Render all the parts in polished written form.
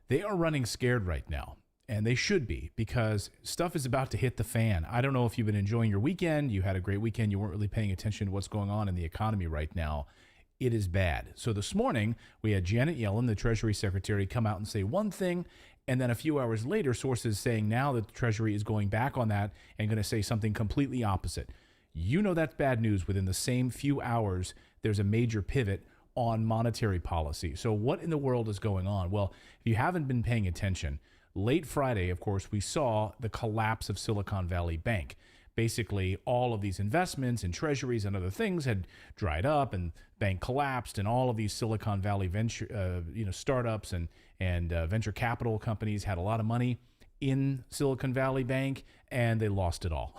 They are running scared right now. And they should be, because stuff is about to hit the fan. I don't know if you've been enjoying your weekend. You had a great weekend. You weren't really paying attention to what's going on in the economy right now. It is bad. So this morning, we had Janet Yellen, the Treasury Secretary, come out and say one thing. And then a few hours later, sources saying now that the Treasury is going back on that and going to say something completely opposite. You know that's bad news. Within the same few hours, there's a major pivot on monetary policy. So what in the world is going on? Well, if you haven't been paying attention, late Friday, of course, we saw the collapse of Silicon Valley Bank. Basically, all of these investments in treasuries and other things had dried up, and bank collapsed, and all of these Silicon Valley venture, startups and venture capital companies had a lot of money in Silicon Valley Bank, and they lost it all.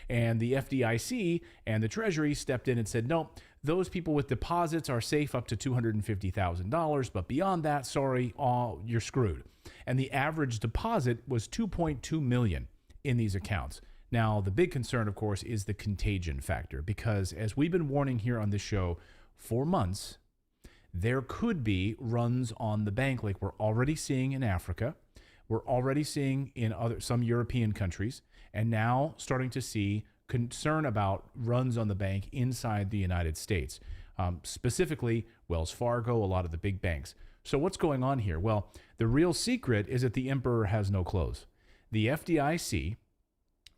And the FDIC and the Treasury stepped in and said, no, those people with deposits are safe up to $250,000, but beyond that, sorry, you're screwed. And the average deposit was $2.2 million in these accounts. Now, the big concern, of course, is the contagion factor, because as we've been warning here on this show for months, there could be runs on the bank like we're already seeing in Africa. We're already seeing in some European countries, and now starting to see concern about runs on the bank inside the United States, specifically Wells Fargo, a lot of the big banks. So what's going on here? Well, the real secret is that the emperor has no clothes. The FDIC,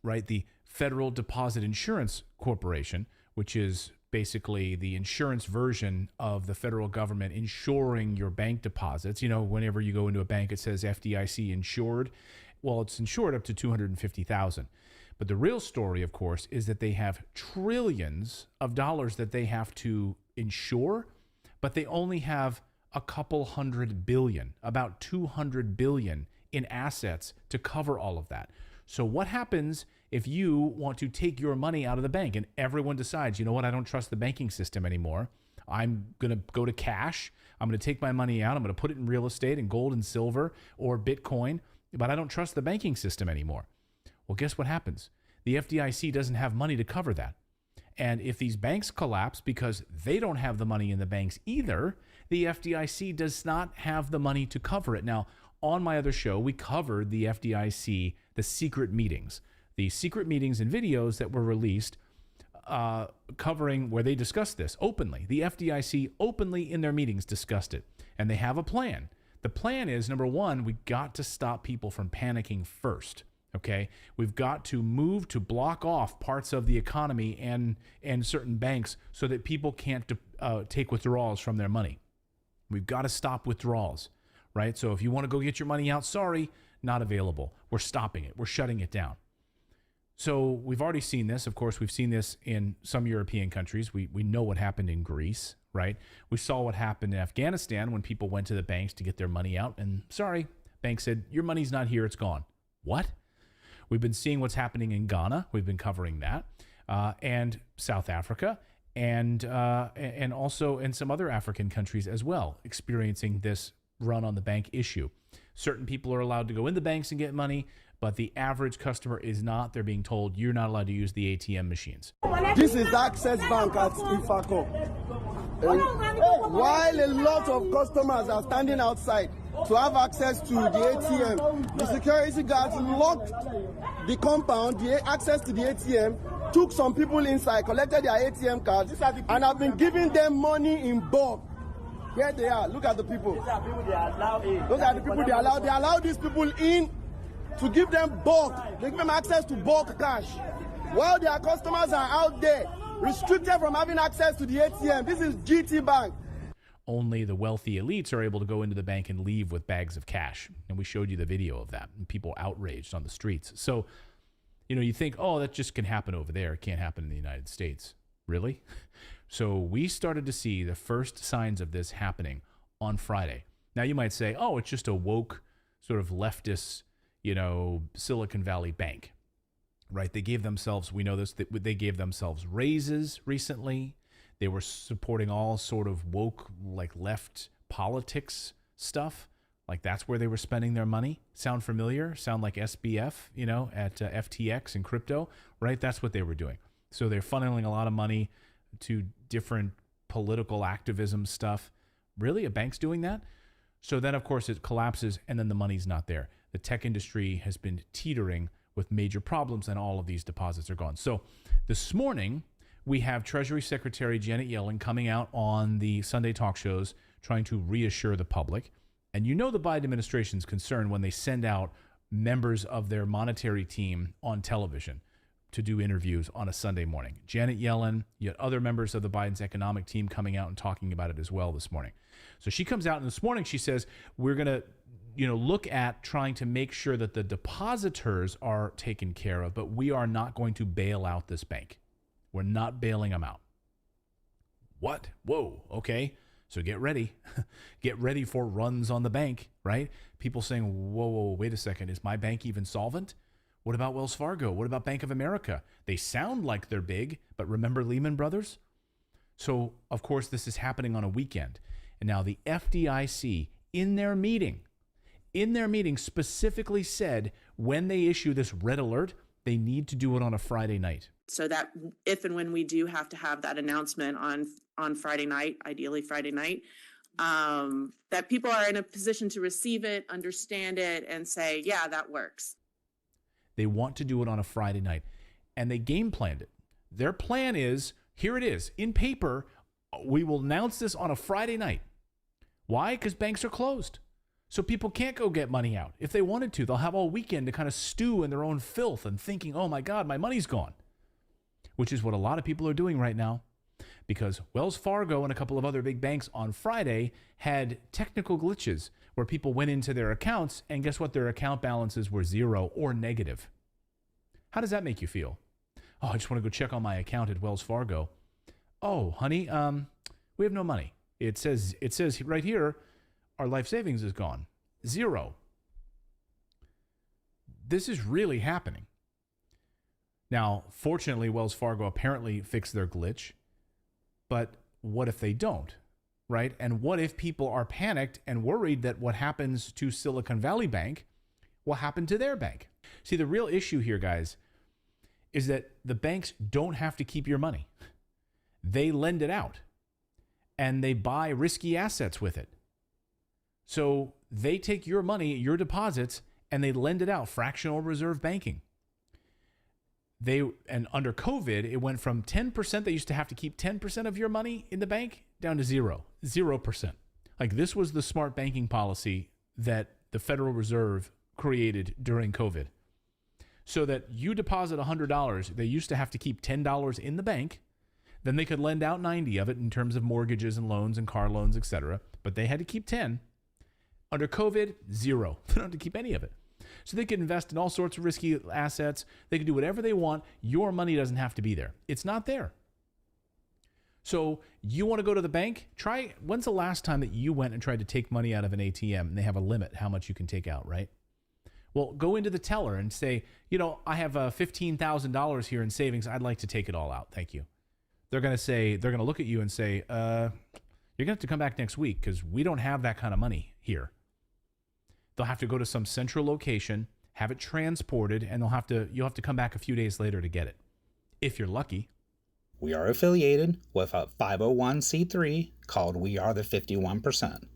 right, the Federal Deposit Insurance Corporation, which is basically the insurance version of the federal government insuring your bank deposits. You know, whenever you go into a bank, it says FDIC insured. Well, it's insured up to $250,000. But the real story, of course, is that they have trillions of dollars that they have to insure, but they only have a couple hundred billion, about 200 billion in assets to cover all of that. So what happens if you want to take your money out of the bank and everyone decides, you know what, I don't trust the banking system anymore. I'm going to go to cash. I'm going to take my money out. I'm going to put it in real estate and gold and silver or Bitcoin, but I don't trust the banking system anymore. Well, guess what happens? The FDIC doesn't have money to cover that. And if these banks collapse because they don't have the money in the banks either, the FDIC does not have the money to cover it. Now, on my other show, we covered the FDIC, the secret meetings and videos that were released covering where they discussed this openly. The FDIC openly in their meetings discussed it, and they have a plan. The plan is, number one, we got to stop people from panicking first. Okay, we've got to move to block off parts of the economy and certain banks so that people can't take withdrawals from their money. We've got to stop withdrawals, right? So if you want to go get your money out, sorry, not available. We're stopping it. We're shutting it down. So we've already seen this. Of course, we've seen this in some European countries. We know what happened in Greece, right? We saw what happened in Afghanistan when people went to the banks to get their money out. And sorry, bank said, your money's not here. It's gone. What? We've been seeing what's happening in Ghana. We've been covering that. And South Africa. And also in some other African countries as well, experiencing this run on the bank issue. Certain people are allowed to go in the banks and get money, but the average customer is not. They're being told you're not allowed to use the ATM machines. This is Access Bank at Ifako. While a lot of customers are standing outside to have access to the ATM, the security guards locked the compound, the access to the ATM, took some people inside, collected their ATM cards, and have been giving them money in bulk. Here they are. Look at the people. Those are the people they allow. They allow these people in to give them bulk. They give them access to bulk cash. While their customers are out there, restricted from having access to the ATM. This is GT Bank. Only the wealthy elites are able to go into the bank and leave with bags of cash. And we showed you the video of that. And people outraged on the streets. So, you think, oh, that just can happen over there. It can't happen in the United States. Really? So we started to see the first signs of this happening on Friday. Now you might say, oh, it's just a woke sort of leftist, Silicon Valley bank, right? They gave themselves, we know this, they gave themselves raises recently. They were supporting all sort of woke, like left politics stuff. Like that's where they were spending their money. Sound familiar? Sound like SBF, at FTX and crypto, right? That's what they were doing. So they're funneling a lot of money to different political activism stuff. Really? A bank's doing that? So then, of course, it collapses and then the money's not there. The tech industry has been teetering with major problems and all of these deposits are gone. So this morning, we have Treasury Secretary Janet Yellen coming out on the Sunday talk shows trying to reassure the public. And you know the Biden administration's concern when they send out members of their monetary team on television to do interviews on a Sunday morning. Janet Yellen, yet other members of the Biden's economic team coming out and talking about it as well this morning. So she comes out and this morning she says, we're going to look at trying to make sure that the depositors are taken care of, but we are not going to bail out this bank. We're not bailing them out. What? Whoa, okay. So get ready. Get ready for runs on the bank, right? People saying, whoa, wait a second. Is my bank even solvent? What about Wells Fargo? What about Bank of America? They sound like they're big, but remember Lehman Brothers? So, of course, this is happening on a weekend. And now the FDIC, in their meeting specifically said when they issue this red alert, they need to do it on a Friday night. So that if and when we do have to have that announcement on Friday night, ideally Friday night, that people are in a position to receive it, understand it, and say, yeah, that works. They want to do it on a Friday night, and they game planned it. Their plan is, here it is, in paper, we will announce this on a Friday night. Why? Because banks are closed. So people can't go get money out. If they wanted to, they'll have all weekend to kind of stew in their own filth and thinking, oh my God, my money's gone. Which is what a lot of people are doing right now. Because Wells Fargo and a couple of other big banks on Friday had technical glitches where people went into their accounts and guess what? Their account balances were zero or negative. How does that make you feel? Oh, I just want to go check on my account at Wells Fargo. Oh, honey, we have no money. It says right here, our life savings is gone. Zero. This is really happening. Now, fortunately, Wells Fargo apparently fixed their glitch. But what if they don't, right? And what if people are panicked and worried that what happens to Silicon Valley Bank will happen to their bank? See, the real issue here, guys, is that the banks don't have to keep your money. They lend it out and they buy risky assets with it. So they take your money, your deposits, and they lend it out, fractional reserve banking. And under COVID, it went from 10%, they used to have to keep 10% of your money in the bank, down to 0%. Like, this was the smart banking policy that the Federal Reserve created during COVID. So that you deposit $100, they used to have to keep $10 in the bank. Then they could lend out 90 of it in terms of mortgages and loans and car loans, etc. But they had to keep 10. Under COVID, 0. They don't have to keep any of it. So they could invest in all sorts of risky assets. They could do whatever they want. Your money doesn't have to be there. It's not there. So you want to go to the bank? When's the last time that you went and tried to take money out of an ATM and they have a limit how much you can take out, right? Well, go into the teller and say, I have $15,000 here in savings. I'd like to take it all out. Thank you. They're going to look at you and say, you're going to have to come back next week because we don't have that kind of money here. They'll have to go to some central location, have it transported, and you'll have to come back a few days later to get it, if you're lucky. We are affiliated with a 501c3 called We Are the 51%.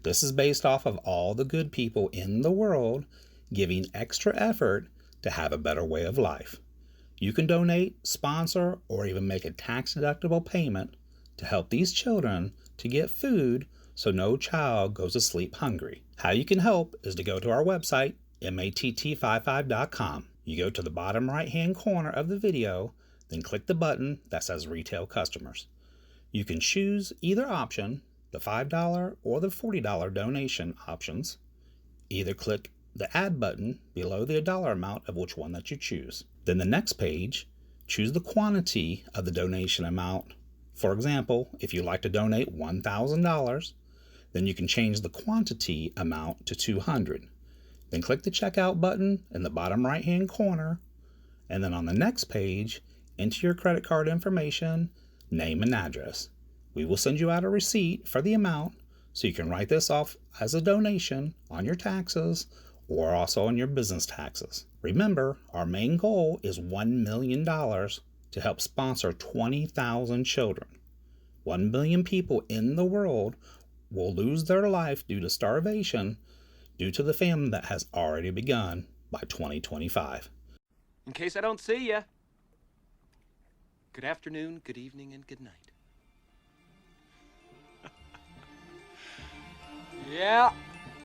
This is based off of all the good people in the world giving extra effort to have a better way of life. You can donate, sponsor, or even make a tax-deductible payment to help these children to get food so no child goes to sleep hungry. How you can help is to go to our website, matt55.com. You go to the bottom right-hand corner of the video, then click the button that says Retail Customers. You can choose either option, the $5 or the $40 donation options. Either click the Add button below the dollar amount of which one that you choose. Then the next page, choose the quantity of the donation amount. For example, if you'd like to donate $1,000, then you can change the quantity amount to $200. Then click the Checkout button in the bottom right-hand corner, and then on the next page, enter your credit card information, name and address. We will send you out a receipt for the amount so you can write this off as a donation on your taxes or also on your business taxes. Remember, our main goal is $1 million to help sponsor 20,000 children. 1 billion people in the world will lose their life due to starvation due to the famine that has already begun by 2025. In case I don't see ya, good afternoon, good evening, and good night. Yeah.